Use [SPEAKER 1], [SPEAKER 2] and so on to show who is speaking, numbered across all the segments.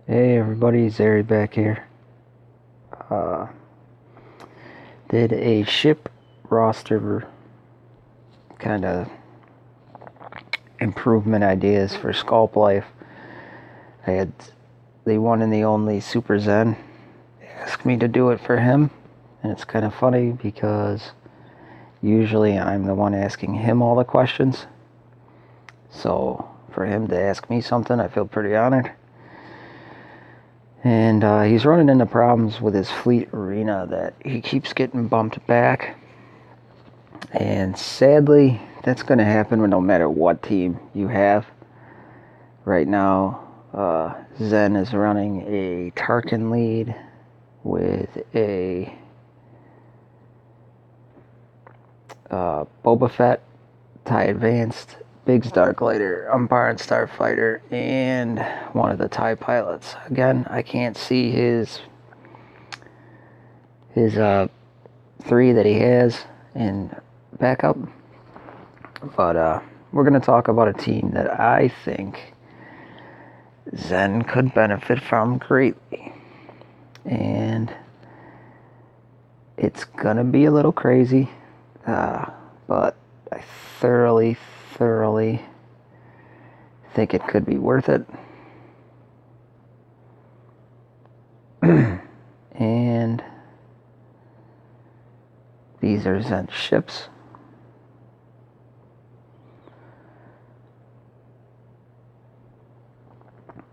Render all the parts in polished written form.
[SPEAKER 1] Hey everybody, Zary back here. Uh, did a ship roster kind of improvement ideas for Sculpt Life. I had the one and the only Super Zen ask me to do it for him, and it's kind of funny because usually I'm the one asking him all the questions. So for him to ask me something, I feel pretty honored. And he's running into problems with his fleet arena that he keeps getting bumped back. And sadly, that's going to happen no matter what team you have. Right now, Zen is running a Tarkin lead with a Boba Fett, TIE Advanced, Biggs Darklighter, Umbar and Starfighter, and one of the TIE pilots. Again, I can't see his three that he has in backup, but we're going to talk about a team that I think Zen could benefit from greatly. And it's going to be a little crazy, but I thoroughly think it could be worth it. And these are Zen ships.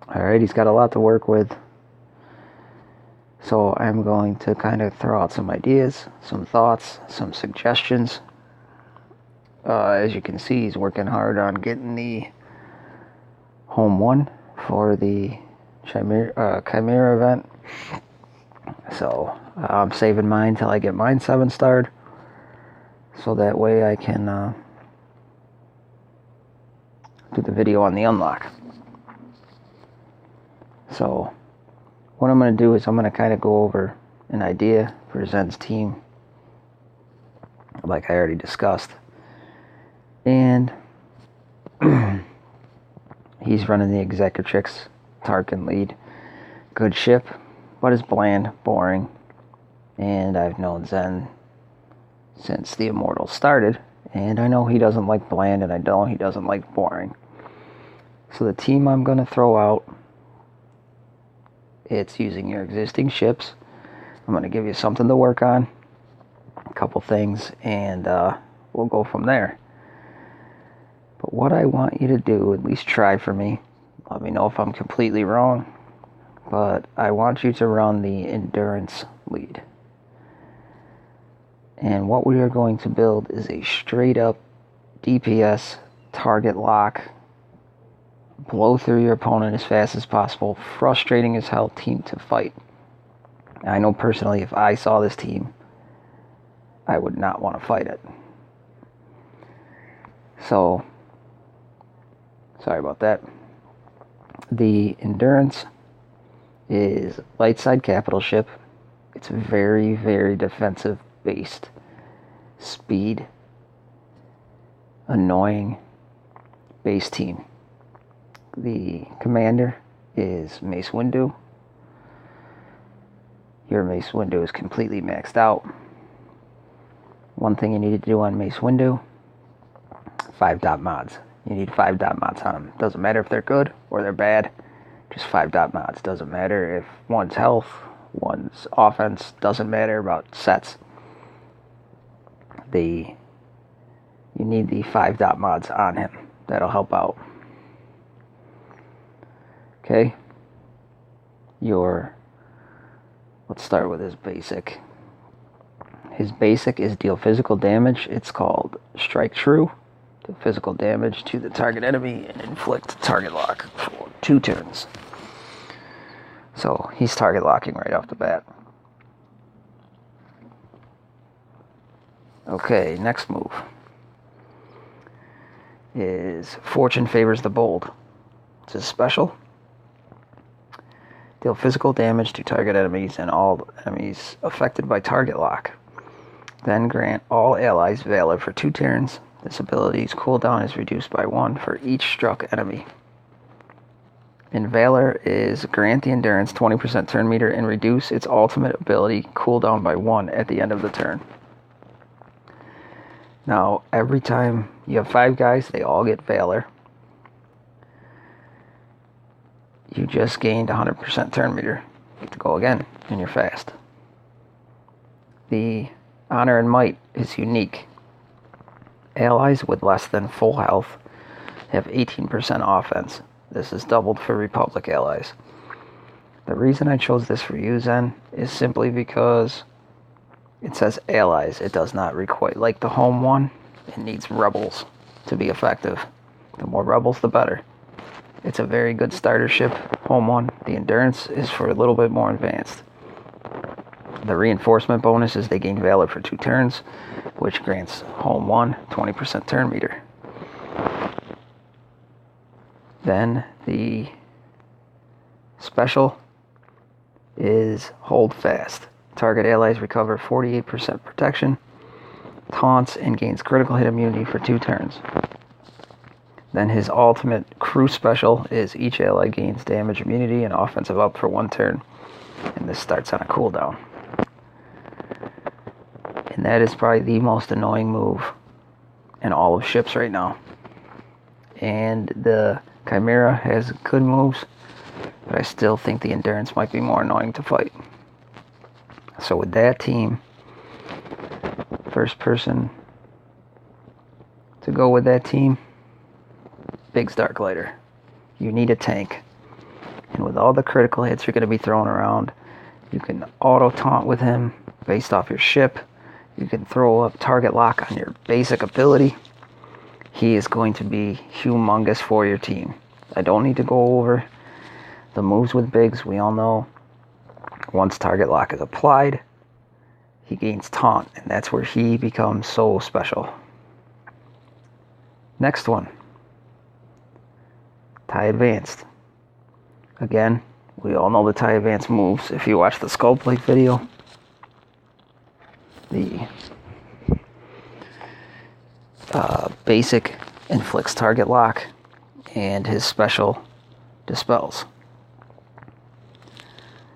[SPEAKER 1] Alright, he's got a lot to work with. So I'm going to kind of throw out some ideas, some thoughts, some suggestions. As you can see, he's working hard on getting the home one for the Chimera event. So I'm saving mine till I get mine 7-starred. So that way I can do the video on the unlock. So what I'm going to do is I'm going to kind of go over an idea for Zen's team, like I already discussed. And he's running the Executrix Tarkin lead. Good ship, but it's bland, boring. And I've known Zen since the Immortals started, and I know he doesn't like bland, and I know he doesn't like boring. So the team I'm going to throw out, it's using your existing ships. I'm going to give you something to work on, a couple things, and we'll go from there. But what I want you to do, at least try for me, let me know if I'm completely wrong, but I want you to run the Endurance lead. And what we are going to build is a straight up DPS target lock, blow through your opponent as fast as possible, frustrating as hell team to fight. I know personally, if I saw this team, I would not want to fight it. So, sorry about that. The Endurance is light side capital ship. It's very defensive based. Speed, annoying base team. The commander is Mace Windu. Your Mace Windu is completely maxed out. One thing you need to do on Mace Windu, 5 dot mods. You need 5 dot mods on them. Doesn't matter if they're good or they're bad, just 5 dot mods. Doesn't matter if one's health, one's offense, doesn't matter about sets. You need the 5 dot mods on him. That'll help out. Okay? Let's start with his basic. His basic is deal physical damage. It's called Strike True. Deal physical damage to the target enemy and inflict target lock for 2 turns. So he's target locking right off the bat. Okay, next move is Fortune Favors the Bold. It's a special. Deal physical damage to target enemies and all enemies affected by target lock. Then grant all allies Valor for 2 turns. This ability's cooldown is reduced by 1 for each struck enemy. And Valor is grant the endurance 20% turn meter and reduce its ultimate ability cooldown by 1 at the end of the turn. Now, every time you have 5 guys, they all get Valor. You just gained 100% turn meter. You get to go again, and you're fast. The Honor and Might is unique. Allies with less than full health have 18% offense. This is doubled for Republic allies. The reason I chose this for you, Zen, is simply because it says allies. It does not require, like the home one, it needs rebels to be effective. The more rebels, the better. It's a very good starter ship, home one. The endurance is for a little bit more advanced. The reinforcement bonus is they gain Valor for 2 turns, which grants home one 20% turn meter. Then the special is Hold Fast. Target allies recover 48% protection, taunts, and gains critical hit immunity for 2 turns. Then his ultimate crew special is each ally gains damage immunity and offensive up for 1 turn. And this starts on a cooldown. And that is probably the most annoying move in all of ships right now. And the Chimera has good moves, but I still think the endurance might be more annoying to fight. So with that team, first person to go with that team, Biggs Darklighter. You need a tank. And with all the critical hits you're going to be throwing around, you can auto-taunt with him based off your ship. You can throw up target lock on your basic ability. He is going to be humongous for your team. I don't need to go over the moves with Biggs. We all know once target lock is applied, he gains taunt, and that's where he becomes so special. Next one, TIE Advanced. Again, we all know the TIE Advanced moves. If you watch the Skull Plate video, the basic inflicts target lock, and his special dispels.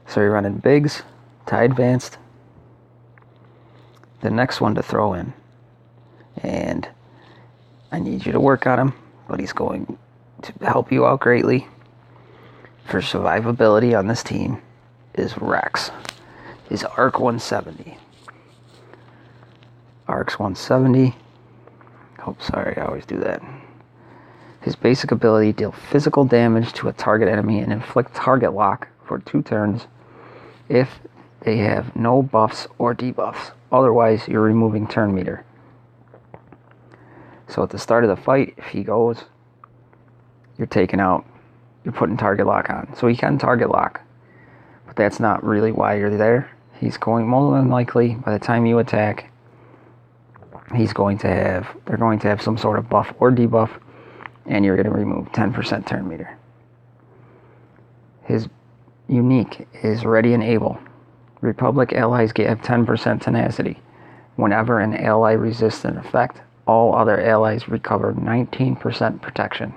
[SPEAKER 1] So you're running Biggs, TIE Advanced. The next one to throw in, and I need you to work on him, but he's going to help you out greatly for survivability on this team, is Rex. Is Arc 170. Arcs 170. Oh, sorry, I always do that. His basic ability, deal physical damage to a target enemy and inflict target lock for 2 turns if they have no buffs or debuffs. Otherwise, you're removing turn meter. So at the start of the fight, if he goes, you're taking out, you're putting target lock on. So he can target lock, but that's not really why you're there. He's going, more than likely, by the time you attack, they're going to have some sort of buff or debuff, and you're going to remove 10% turn meter. His unique is Ready and Able. Republic allies have 10% tenacity. Whenever an ally resists an effect, all other allies recover 19% protection.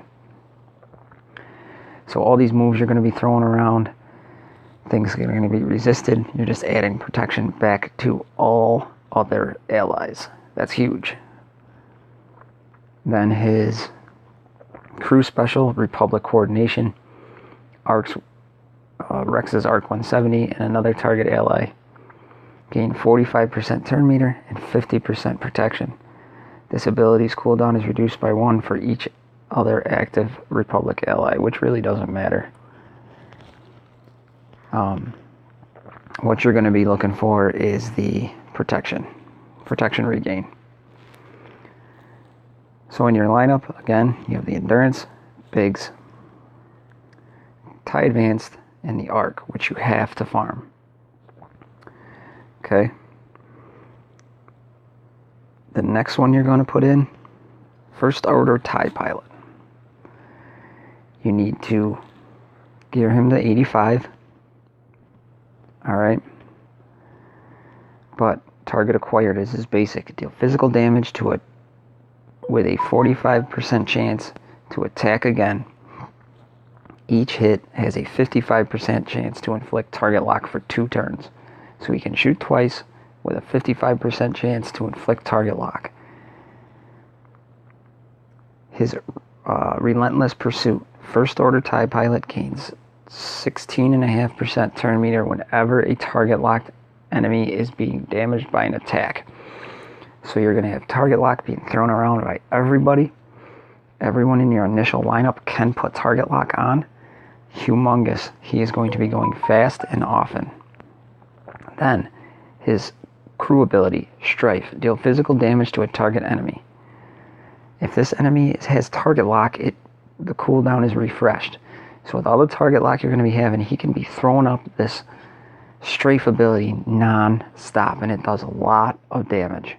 [SPEAKER 1] So all these moves you're going to be throwing around, things are going to be resisted. You're just adding protection back to all other allies. That's huge. Then his crew special, Republic Coordination, Rex's Arc 170 and another target ally gain 45% turn meter and 50% protection. This ability's cooldown is reduced by 1 for each other active Republic ally, which really doesn't matter. What you're going to be looking for is the protection regain. So in your lineup, again, you have the Endurance, Biggs, TIE Advanced, and the Arc, which you have to farm. Okay. The next one you're going to put in, First Order TIE Pilot. You need to gear him to 85. Alright. But target acquired is his basic. Deal physical damage to it with a 45% chance to attack again Each hit has a 55% chance to inflict target lock for 2 turns. So he can shoot twice with a 55% chance to inflict target lock. His Relentless Pursuit. First Order TIE Pilot gains 16.5% turn meter whenever a target locked enemy is being damaged by an attack. So you're going to have target lock being thrown around by everybody. Everyone in your initial lineup can put target lock on. Humongous. He is going to be going fast and often. Then, his crew ability, Strife. Deal physical damage to a target enemy. If this enemy has target lock, the cooldown is refreshed. So with all the target lock you're going to be having, he can be throwing up this strafe ability non-stop, and it does a lot of damage.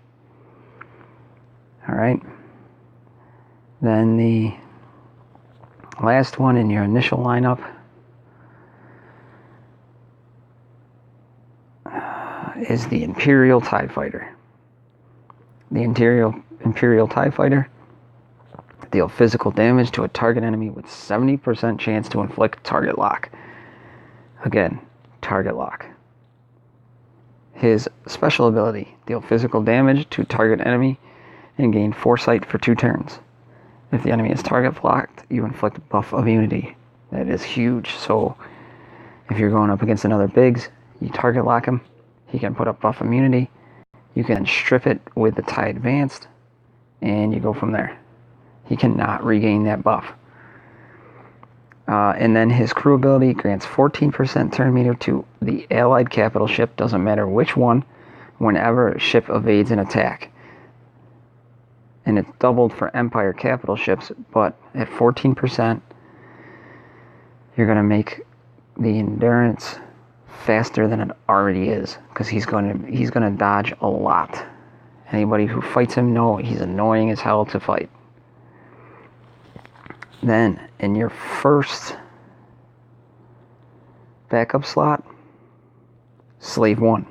[SPEAKER 1] Alright. Then the last one in your initial lineup is the Imperial TIE Fighter. The Imperial TIE Fighter deal physical damage to a target enemy with 70% chance to inflict target lock. Again, target lock. His special ability, deal physical damage to target enemy and gain foresight for 2 turns. If the enemy is target locked, you inflict buff immunity. That is huge. So if you're going up against another Biggs, you target lock him, he can put up buff immunity. You can strip it with the TIE Advanced, and you go from there. He cannot regain that buff. And then his crew ability grants 14% turn meter to the allied capital ship, doesn't matter which one, whenever a ship evades an attack. And it's doubled for Empire capital ships, but at 14%, you're going to make the endurance faster than it already is, because he's going to dodge a lot. Anybody who fights him know he's annoying as hell to fight. Then, in your first backup slot, Slave 1.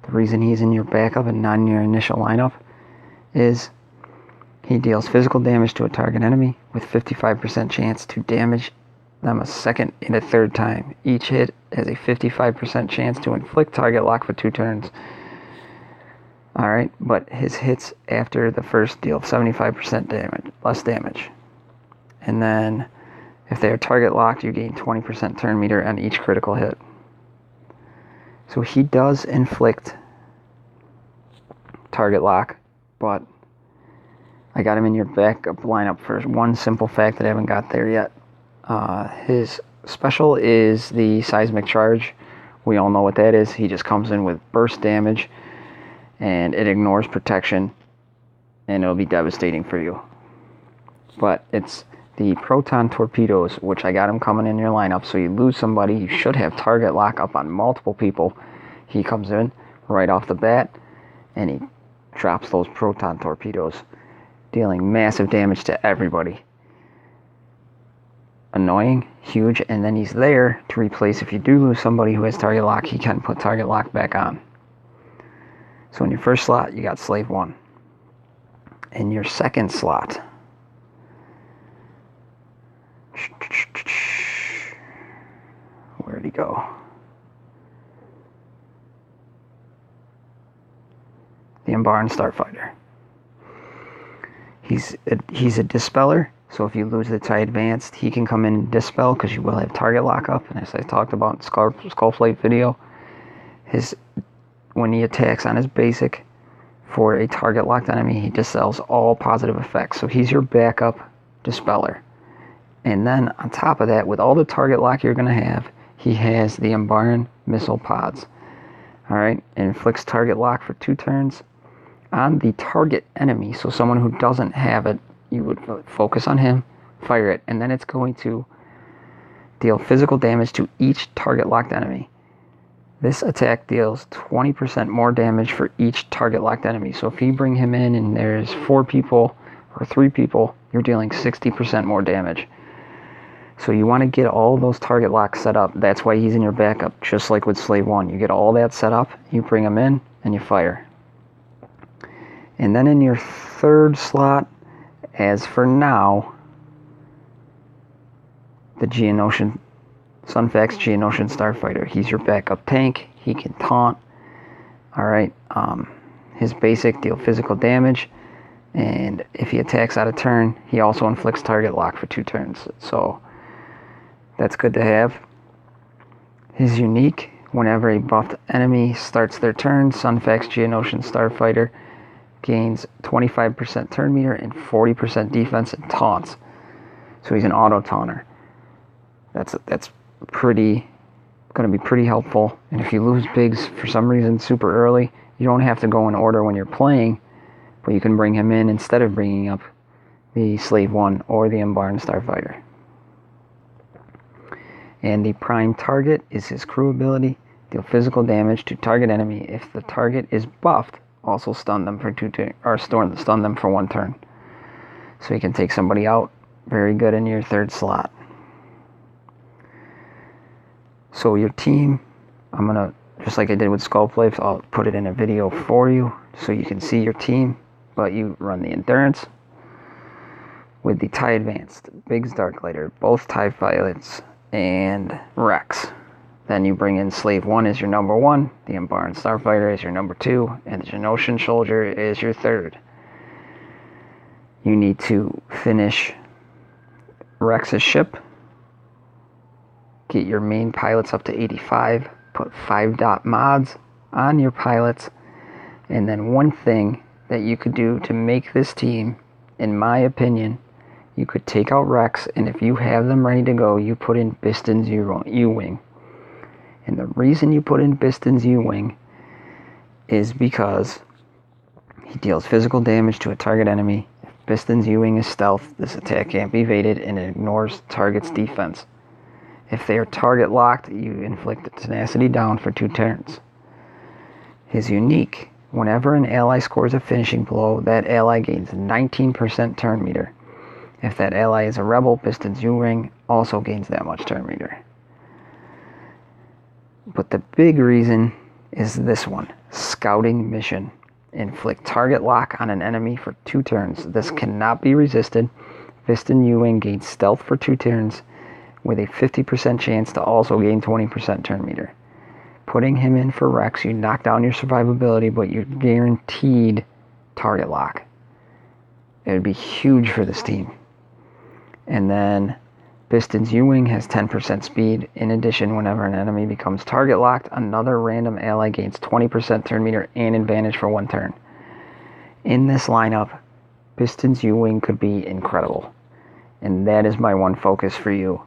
[SPEAKER 1] The reason he's in your backup and not in your initial lineup is he deals physical damage to a target enemy with 55% chance to damage them a second and a third time. Each hit has a 55% chance to inflict target lock for 2 turns. Alright, but his hits after the first deal 75% damage, less damage. And then, if they are target locked, you gain 20% turn meter on each critical hit. So he does inflict target lock, but I got him in your backup lineup for one simple fact that I haven't got there yet. His special is the Seismic Charge. We all know what that is. He just comes in with burst damage, and it ignores protection, and it'll be devastating for you. But it's the Proton Torpedoes, which I got him coming in your lineup. So you lose somebody, you should have target lock up on multiple people. He comes in right off the bat, and he drops those Proton Torpedoes, dealing massive damage to everybody. Annoying, huge, and then he's there to replace, if you do lose somebody who has target lock, he can put target lock back on. So in your first slot, you got Slave 1. In your second slot, where'd he go? The Umbaran Starfighter. He's a dispeller, so if you lose the TIE Advanced, he can come in and dispel, because you will have target lock up. And as I talked about in Skullflight video, when he attacks on his basic for a target locked enemy, he dispels all positive effects. So he's your backup dispeller. And then on top of that, with all the target lock you're going to have, he has the Umbaran Missile Pods. Alright, it inflicts target lock for 2 turns on the target enemy. So someone who doesn't have it, you would focus on him, fire it, and then it's going to deal physical damage to each target locked enemy. This attack deals 20% more damage for each target locked enemy. So if you bring him in and there's 4 people or 3 people, you're dealing 60% more damage. So you want to get all those target locks set up. That's why he's in your backup, just like with Slave 1. You get all that set up, you bring him in, and you fire. And then in your third slot, as for now, the Geonosian, Sunfax Geonosian Starfighter. He's your backup tank. He can taunt. Alright, his basic deal physical damage, and if he attacks out of turn, he also inflicts target lock for 2 turns. So that's good to have. His unique, whenever a buffed enemy starts their turn, Sunfax Geonosian Starfighter gains 25% turn meter and 40% defense and taunts. So he's an auto taunter. That's going to be pretty helpful. And if you lose bigs for some reason super early, you don't have to go in order when you're playing, but you can bring him in instead of bringing up the Slave 1 or the Umbaran Starfighter. And the prime target is his crew ability. Deal physical damage to target enemy. If the target is buffed, also stun them for 2 turns, or stun them for 1 turn. So you can take somebody out. Very good in your 3rd slot. So your team, I'm going to, just like I did with Skullplates, I'll put it in a video for you so you can see your team. But you run the Endurance with the TIE Advanced, Biggs Darklighter, both TIE Pilots, and Rex. Then you bring in Slave 1 as your number 1, the Umbaran Starfighter is your number 2, and the Geonosian Soldier is your 3rd. You need to finish Rex's ship, get your main pilots up to 85, put 5-dot mods on your pilots, and then one thing that you could do to make this team, in my opinion, you could take out Rex, and if you have them ready to go, you put in Biston's U-Wing. And the reason you put in Biston's U-Wing is because he deals physical damage to a target enemy. If Biston's U-Wing is stealth, this attack can't be evaded, and it ignores target's defense. If they are target locked, you inflict tenacity down for 2 turns. His unique, whenever an ally scores a finishing blow, that ally gains 19% turn meter. If that ally is a rebel, Biston's U-Wing also gains that much turn meter. But the big reason is this one, Scouting Mission. Inflict target lock on an enemy for 2 turns. This cannot be resisted. Biston U-Wing gains stealth for 2 turns with a 50% chance to also gain 20% turn meter. Putting him in for Rex, you knock down your survivability, but you're guaranteed target lock. It would be huge for this team. And then Biston's U-Wing has 10% speed. In addition, whenever an enemy becomes target locked, another random ally gains 20% turn meter and advantage for 1 turn. In this lineup, Biston's U-Wing could be incredible. And that is my one focus for you.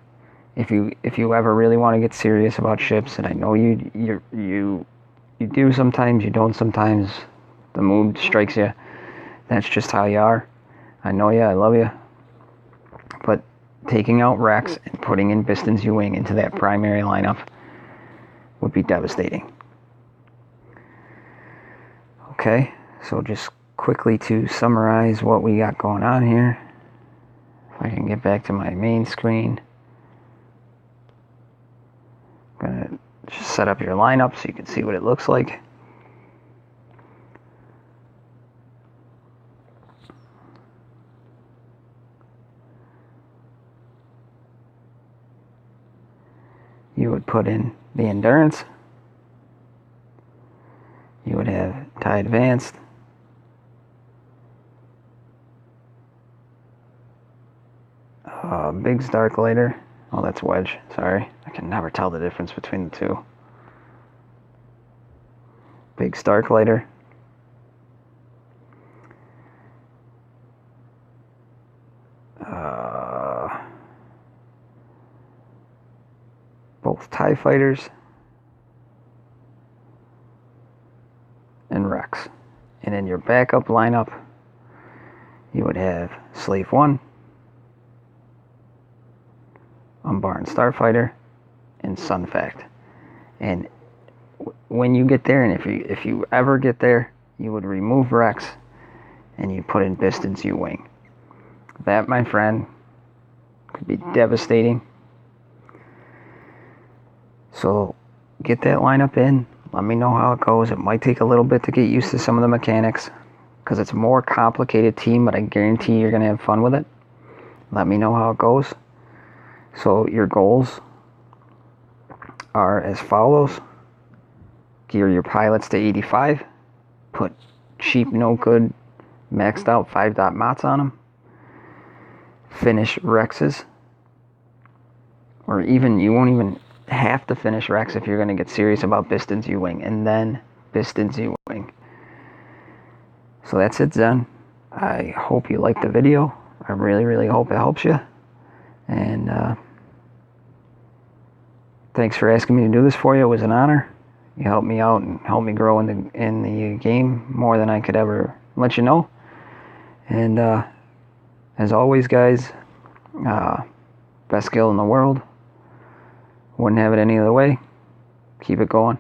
[SPEAKER 1] If you ever really want to get serious about ships, and I know you do sometimes, you don't sometimes, the mood strikes you. That's just how you are. I know you, I love you. But taking out Rex and putting in Biston's U-Wing into that primary lineup would be devastating. Okay, so just quickly to summarize what we got going on here. If I can get back to my main screen. I'm going to just set up your lineup so you can see what it looks like. You would put in the Endurance. You would have TIE Advanced. Biggs Darklighter. Oh, that's Wedge. Sorry. I can never tell the difference between the two. Biggs Darklighter. Both TIE Fighters. And Rex. And in your backup lineup, you would have Slave 1, Umbaran Starfighter, and Sunfact. And when you get there, and if you ever get there, you would remove Rex and you put in Biston's U-Wing. That, my friend, could be devastating. So get that lineup in. Let me know how it goes. It might take a little bit to get used to some of the mechanics because it's a more complicated team, but I guarantee you're going to have fun with it. Let me know how it goes. So your goals are as follows. Gear your pilots to 85. Put cheap, no good, maxed out 5-dot mots on them. Finish Rexes. Or even, you won't even have to finish Rex if you're going to get serious about Bistons U-Wing. And then Bistons U-Wing. So that's it, Zen. I hope you liked the video. I really, really hope it helps you. And thanks for asking me to do this for you. It was an honor. You helped me out and helped me grow in the game more than I could ever let you know. And as always, guys, best skill in the world. Wouldn't have it any other way. Keep it going.